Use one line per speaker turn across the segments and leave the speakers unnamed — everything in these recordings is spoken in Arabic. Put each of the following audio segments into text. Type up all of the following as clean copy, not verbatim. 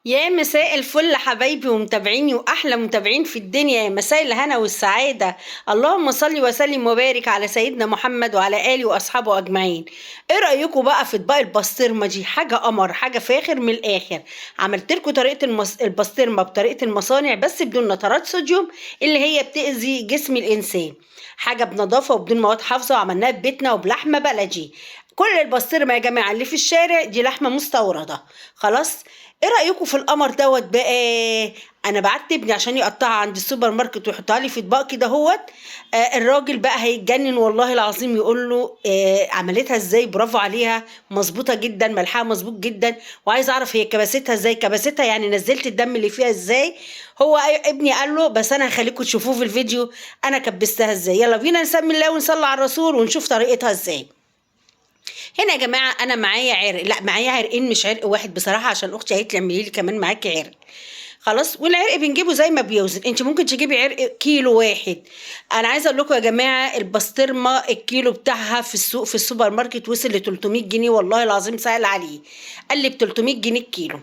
يا مساء الفل حبايبي ومتابعيني واحلى متابعين في الدنيا، يا مساء الهنا والسعاده. اللهم صل وسلم وبارك على سيدنا محمد وعلى اله واصحابه اجمعين. ايه رايكم بقى في اطباق البسطرمه دي؟ حاجه قمر، حاجه فاخر من الاخر. عملت لكم طريقه البسطرمه بطريقه المصانع بس بدون نترات صوديوم اللي هي بتاذي جسم الانسان. حاجه بنظافه وبدون مواد حافظه، وعملناها ببيتنا وبلحمه بلدي. كل البسطرمه يا جماعه اللي في الشارع دي لحمه مستورده. خلاص. ايه رايكم في القمر دوت بقى؟ انا بعت ابني عشان يقطعها عند السوبر ماركت ويحطها لي في اطباق كده هوت. الراجل بقى هيتجنن والله العظيم، يقول له عملتها ازاي، برافو عليها، مظبوطه جدا، ملحها مظبوط جدا. وعايز اعرف هي كبستها ازاي، كبستها يعني نزلت الدم اللي فيها ازاي. هو ابني قال له بس انا هخليكم تشوفوه في الفيديو انا كبستها ازاي. يلا بينا نسمي الله ونصلي على الرسول ونشوف طريقتها ازاي. هنا يا جماعه انا معايا عرق، لا معايا عرقين مش عرق واحد بصراحه، عشان اختي قالت لي اعملي لي كمان معاكي عرق. خلاص. والعرق بنجيبه زي ما بيوزن، انت ممكن تجيبي عرق كيلو واحد. انا عايزه اقول لكم يا جماعه البسطرمه الكيلو بتاعها في السوق في السوبر ماركت وصل ل 300 جنيه، والله العظيم سهل عليه. قال لي ب 300 جنيه الكيلو.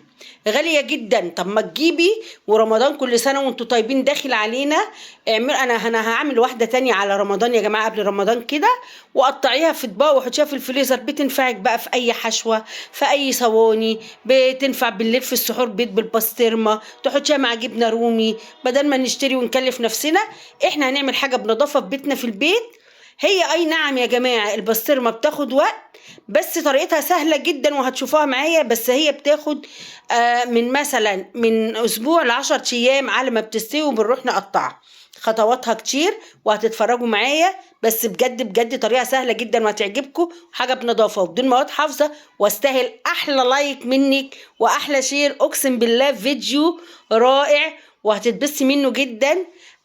غاليه جدا. طب ما تجيبي، ورمضان كل سنه وانتم طيبين داخل علينا. انا هعمل واحده تانية على رمضان يا جماعه، قبل رمضان كده. وقطعيها في اطباق وحطيها في الفريزر، بتنفعك بقى في اي حشوه، في اي صواني. بتنفع بالليل في السحور بيض بالبسطرمه، تحطيها مع جبنه رومي. بدل ما نشتري ونكلف نفسنا، احنا هنعمل حاجه بنظافه في بيتنا في البيت. هي اي نعم يا جماعه البسطرمه بتاخد وقت، بس طريقتها سهله جدا وهتشوفوها معايا. بس هي بتاخد من مثلا من اسبوع ل10 ايام على ما بتستوي وبنروح نقطعها. خطواتها كتير وهتتفرجوا معايا، بس بجد بجد طريقه سهله جدا وهتعجبكم، حاجه بنظافه وبدون مواد حافظه، واستاهل احلى لايك منك واحلى شير. اقسم بالله فيديو رائع وهتتبسطي منه جدا.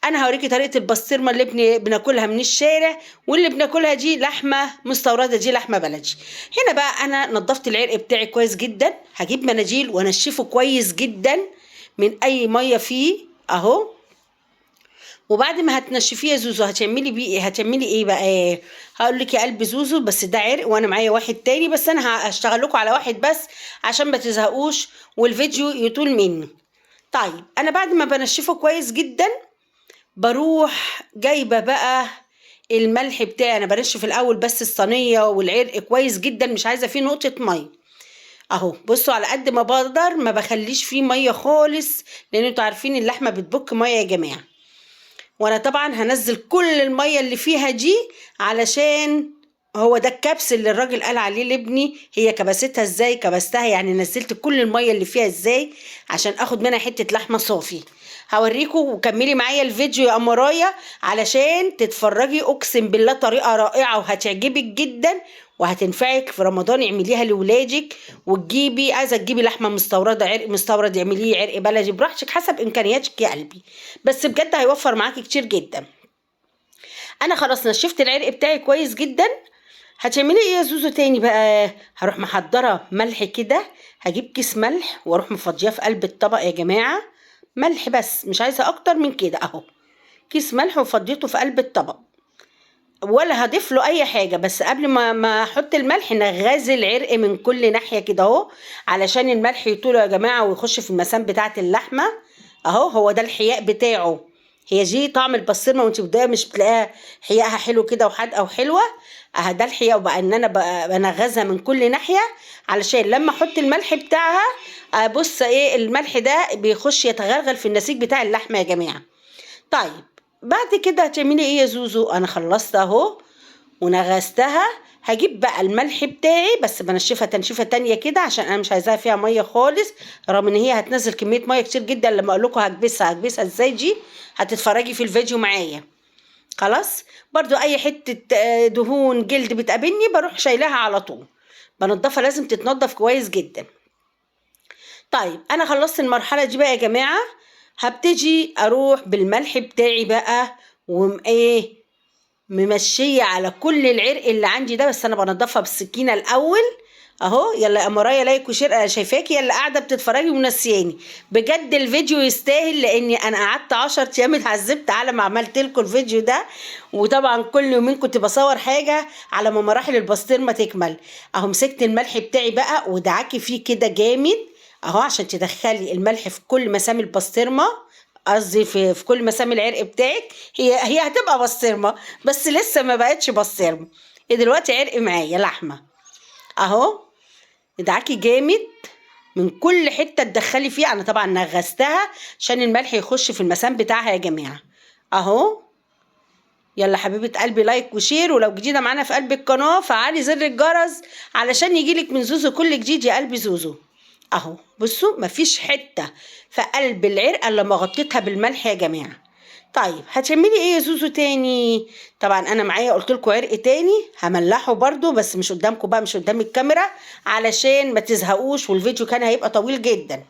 انا هوريكي طريقه البسطرمه اللي بناكلها من الشارع، واللي بناكلها دي لحمه مستورده، دي لحمه بلدي. هنا بقى انا نضفت العرق بتاعي كويس جدا. هجيب مناديل وانشفه كويس جدا من اي ميه فيه اهو. وبعد ما هتنشفيه يا زوزو هتعملي بيه ايه؟ هتعملي ايه بقى؟ هقول لك يا قلب زوزو، بس ده عرق وانا معايا واحد تاني، بس انا هشتغل لكم على واحد بس عشان ما تزهقوش والفيديو يطول مني. طيب انا بعد ما بنشفه كويس جدا بروح جايبه بقى الملح بتاعي. انا بنشف الاول بس الصينيه والعرق كويس جدا، مش عايزه فيه نقطه ميه. اهو بصوا، على قد ما بقدر ما بخليش فيه ميه خالص، لان انتوا عارفين اللحمه بتبك ميه يا جماعه. وانا طبعا هنزل كل الميه اللي فيها دي، علشان هو ده الكبس اللي الراجل قال عليه لابني. هي كبستها ازاي؟ كبستها يعني نزلت كل الميه اللي فيها ازاي عشان اخد منها حته لحمه صافي. هوريكم وكملي معايا الفيديو يا امرايا علشان تتفرجي. اقسم بالله طريقه رائعه وهتعجبك جدا وهتنفعك في رمضان. اعمليها لاولادك. وتجيبي، عايزه تجيبي لحمه مستورده، عرق مستورد اعمليه، عرق بلدي براحتك حسب امكانياتك يا قلبي. بس بجد هيوفر معاكي كتير جدا. انا خلاص نشفت العرق بتاعي كويس جدا. هتعملي ايه يا زوزو تاني بقى؟ هروح محضره ملح كده. هجيب كيس ملح واروح مفضيه في قلب الطبق يا جماعه. ملح بس، مش عايزه اكتر من كده اهو. كيس ملح وفضيته في قلب الطبق، ولا هضيف له اي حاجه. بس قبل ما احط الملح نغازل العرق من كل ناحيه كده اهو، علشان الملح يطول يا جماعه ويخش في المسام بتاعه اللحمه. اهو هو ده الحياء بتاعه. هي دي طعم البسطرمه وانت بتضيقها، مش بتلاقيها حياءها حلو كده وحادقه وحلوه. اه ده الحياء. وبقى ان انا بنغزها من كل ناحيه علشان لما احط الملح بتاعها بص ايه الملح ده بيخش يتغلغل في النسيج بتاع اللحمه يا جماعه. طيب بعد كده هتعملي ايه يا زوزو؟ انا خلصت اهو ونغستها. هجيب بقى الملح بتاعي، بس بنشفها تنشيفه تانية كده عشان انا مش عايزاها فيها ميه خالص، رغم ان هي هتنزل كميه ميه كتير جدا. لما اقول لكم هكبسها ازاي دي هتتفرجي في الفيديو معايا. خلاص. برضو اي حته دهون جلد بتقابلني بروح شايلاها على طول. بنضفها، لازم تتنضف كويس جدا. طيب انا خلصت المرحله دي بقى يا جماعه. هبتدي اروح بالملح بتاعي بقى ايه، ممشيه على كل العرق اللي عندي ده. بس انا بنضفها بالسكينه الاول اهو. يلا يا مرايا لايك وشير. انا شايفاكي يلا قاعده بتتفرجي ونسياني. بجد الفيديو يستاهل، لاني انا قعدت 10 ايام اتعذبت على ما عملت لكم الفيديو ده. وطبعا كل يومين كنت بصور حاجه على ما مراحل البسطرمه تكمل. اهو مسكت الملح بتاعي بقى ودعكي فيه كده جامد اهو عشان تدخلي الملح في كل مسام البسطرمه، قصدي في كل مسام العرق بتاعك. هي هتبقى بسطرمه بس لسه ما بقتش بسطرمه، هي دلوقتي عرق معايا لحمه اهو. ادعكي جامد من كل حته تدخلي فيه. انا طبعا نغستها عشان الملح يخش في المسام بتاعها يا جماعه اهو. يلا حبيبه قلبي لايك وشير، ولو جديده معانا في قلب القناه فعلي زر الجرس علشان يجيلك من زوزو كل جديد يا قلبي زوزو اهو. بصوا مفيش حته في قلب العرقه الا لما غطيتها بالملح يا جماعه. طيب هتعملي ايه يا زوزو تاني؟ طبعا انا معايا قلت لكم عرق تاني هملحه برضو، بس مش قدامكم بقى، مش قدام الكاميرا علشان ما تزهقوش، والفيديو كان هيبقى طويل جدا.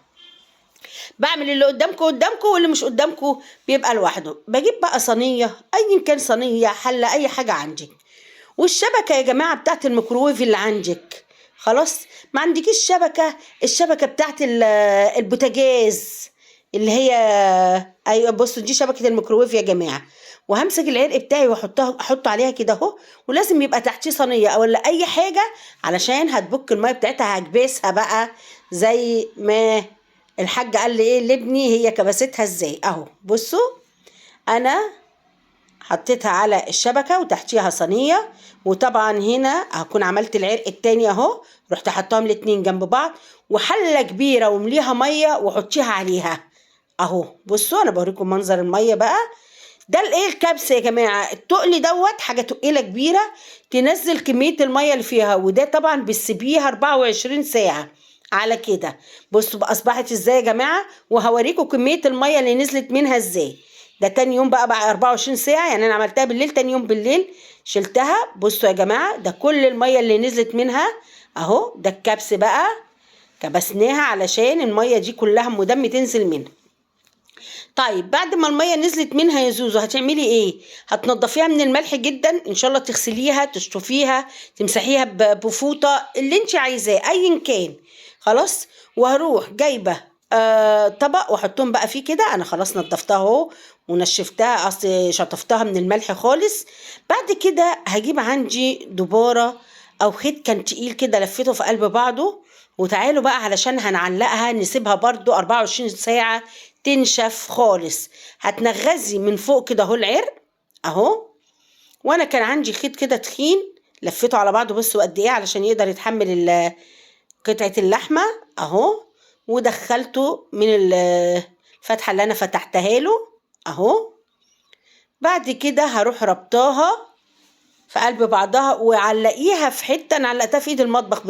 بعمل اللي قدامكم واللي مش قدامكم بيبقى لوحده. بجيب بقى صينيه، ايا كان صينيه حله اي حاجه عندك، والشبكه يا جماعه بتاعت الميكروويف اللي عندك. خلاص ما عندكيش شبكه، الشبكه بتاعت البوتاجاز اللي هي، ايوه بصوا دي شبكه الميكروويف يا جماعه. وهمسك العرق بتاعي احطه عليها كده اهو، ولازم يبقى تحتيه صينيه او ولا اي حاجه علشان هتبك الميه بتاعتها، هكبسها بقى زي ما الحاج قال لي ايه لابني هي كبستها ازاي اهو. بصوا انا حطيتها على الشبكه وتحتيها صينيه، وطبعا هنا هكون عملت العرق التاني اهو، رحت حطاهم الاتنين جنب بعض، وحله كبيره ومليها ميه وحطيها عليها اهو. بصوا انا بوريكم منظر الميه بقى. ده الايه الكبسه يا جماعه، التقل دوت حاجه تقيله كبيره تنزل كميه الميه اللي فيها، وده طبعا بتسيبيها 24 ساعه على كده. بصوا بقى اصبحت ازاي يا جماعه، وهوريكم كميه الميه اللي نزلت منها ازاي. ده تاني يوم بقى 24 ساعه، يعني انا عملتها بالليل، تاني يوم بالليل شلتها. بصوا يا جماعه ده كل الميه اللي نزلت منها اهو. ده الكبس بقى كبسناها علشان الميه دي كلها ام دم تنزل منها. طيب بعد ما الميه نزلت منها يا زوزو هتعملي ايه؟ هتنضفيها من الملح جدا ان شاء الله، تغسليها تشطفيها تمسحيها بفوطه اللي انت عايزاه ايا كان. خلاص وهروح جايبه طبق واحطهم بقى فيه كده. انا خلاص نضفتها اهو ونشفتها، اصل شطفتها من الملح خالص. بعد كده هجيب عندي دباره او خيط كان تقيل كده لفيته في قلب بعضه، وتعالوا بقى علشان هنعلقها نسيبها برضو 24 ساعة تنشف خالص. هتنغزي من فوق كده اهو العرق اهو. وانا كان عندي خيط كده تخين لفيته على بعضه، بصوا قد ايه علشان يقدر يتحمل قطعة اللحمة اهو، ودخلته من الفتحة اللي انا فتحتها له اهو. بعد كده هروح ربطاها في قلب بعضها وعلقيها في حته. انا علقتها في ايد المطبخ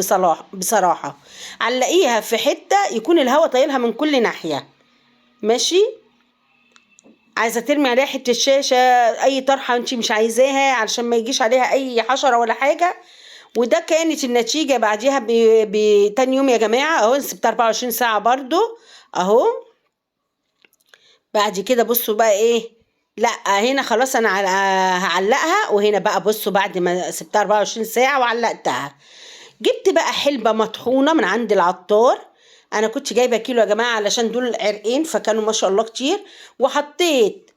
بصراحه علقيها في حته يكون الهواء طايلها من كل ناحيه ماشي. عايزه ترمي عليها حته الشاشه اي طرحه انت مش عايزاها علشان ما يجيش عليها اي حشره ولا حاجه. وده كانت النتيجه بعديها بتاني يوم يا جماعه اهو. سبتها 24 ساعه برضو اهو. بعد كده بصوا بقى ايه، لا هنا خلاص انا هعلقها. وهنا بقى بصوا بعد ما سبتها 24 ساعة وعلقتها، جبت بقى حلبة مطحونة من عند العطار. انا كنت جايبة كيلو يا جماعة علشان دول عرقين فكانوا ما شاء الله كتير. وحطيت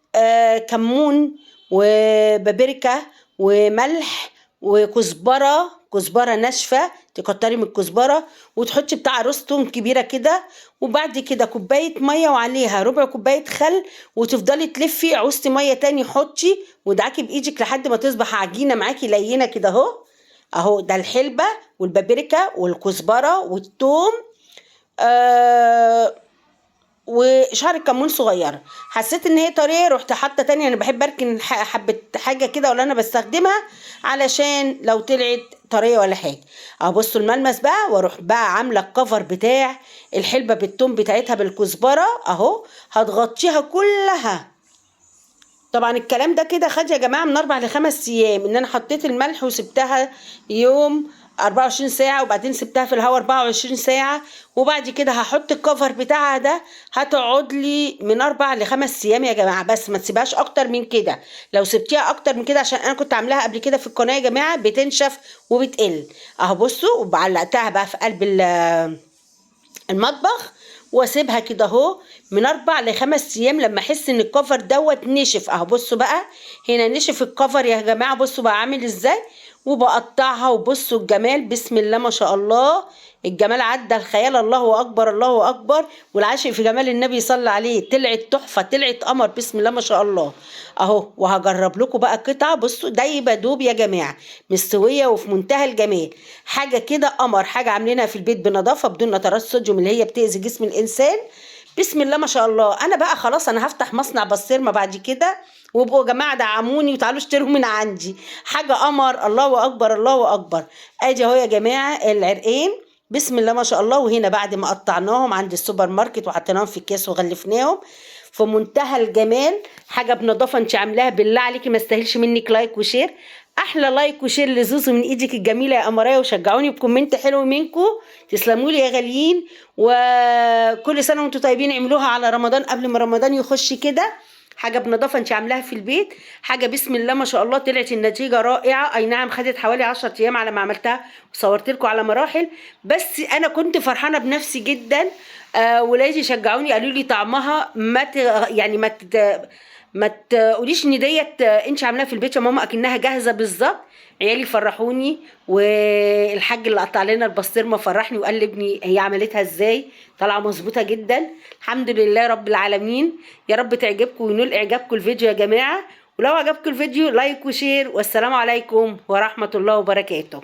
كمون وبابريكا وملح وكزبرة ناشفة، تكتري من الكزبرة وتحطي بتاع روز توم كبيرة كده. وبعد كده كوباية مية وعليها ربع كوباية خل، وتفضلي تلفي. عوزتي مية تاني حطي وادعكي بايدك لحد ما تصبح عجينة معاكي لينة كده اهو. ده الحلبة والبابريكا والكزبرة والثوم وشعر الكمون صغيره. حسيت ان هي طريه رحت حاطه تاني. انا بحب اركن حبه حاجه كده ولا انا بستخدمها علشان لو طلعت طريه ولا حاجه اهو. بصوا الملمس بقى. واروح بقى عامله الكفر بتاع الحلبه بالثوم بتاعتها بالكزبره اهو. هتغطيها كلها. طبعا الكلام ده كده خد يا جماعه من 4 ل5 ايام، ان انا حطيت الملح وسبتها يوم 24 ساعة وبعدين سبتها في الهواء 24 ساعة. وبعد كده هحط الكفر بتاعها ده هتقعد لي من 4 ل5 ايام يا جماعة، بس ما تسيبهاش اكتر من كده. لو سبتيها اكتر من كده عشان انا كنت عاملاها قبل كده في القناة يا جماعة بتنشف وبتقل اهو. بصوا وعلقتها بقى في قلب المطبخ واسيبها كده اهو من 4 ل5 ايام لما احس ان الكفر دوت نشف اهو. بصوا بقى هنا نشف الكفر يا جماعة. بصوا بقى عامل ازاي. وبقطعها. وبصوا الجمال، بسم الله ما شاء الله، الجمال عدى الخيال، الله اكبر الله اكبر. والعاشق في جمال النبي صلى عليه، طلعت تحفه، طلعت قمر، بسم الله ما شاء الله اهو. وهجرب لكم بقى قطعه، بصوا دايبه دوب يا جماعه، مستويه وفي منتهى الجمال، حاجه كده قمر، حاجه عاملينها في البيت بنظافه بدون نترات صوديوم اللي هي بتاذي جسم الانسان. بسم الله ما شاء الله. انا بقى خلاص انا هفتح مصنع بسطرمه بعد كده، وابقوا يا جماعه دعموني وتعالوا اشتروا من عندي، حاجه قمر، الله اكبر الله اكبر. ادي اهو يا جماعه العرقين، بسم الله ما شاء الله. وهنا بعد ما قطعناهم عند السوبر ماركت وحطيناهم في اكياس وغلفناهم، في منتهى الجمال، حاجه بنظافه انت عاملاها، بالله عليكي ما استاهلش منك لايك وشير. احلى لايك وشير لزوزو من ايدك الجميله يا قمرايه، وشجعوني بكومنت حلو منكم، تسلموا لي يا غاليين. وكل سنه وانتم طيبين، اعملوها على رمضان قبل ما رمضان يخش كده، حاجه بنظافه انت عاملاها في البيت، حاجه بسم الله ما شاء الله. طلعت النتيجه رائعه، اي نعم خدت حوالي 10 ايام على ما عملتها وصورت لكم على مراحل، بس انا كنت فرحانه بنفسي جدا. ولادي شجعوني قالوا لي طعمها يعني ما تقوليش ان ديت انت عاملاها في البيت يا ماما اكنها جاهزه بالظبط. عيالي فرحوني، والحاج اللي قطع لنا البسطرمه فرحني وقال لابني هي عملتها ازاي، طالعه مظبوطه جدا، الحمد لله رب العالمين. يا رب تعجبكم وينول اعجابكم الفيديو يا جماعه، ولو عجبكم الفيديو لايك وشير، والسلام عليكم ورحمه الله وبركاته.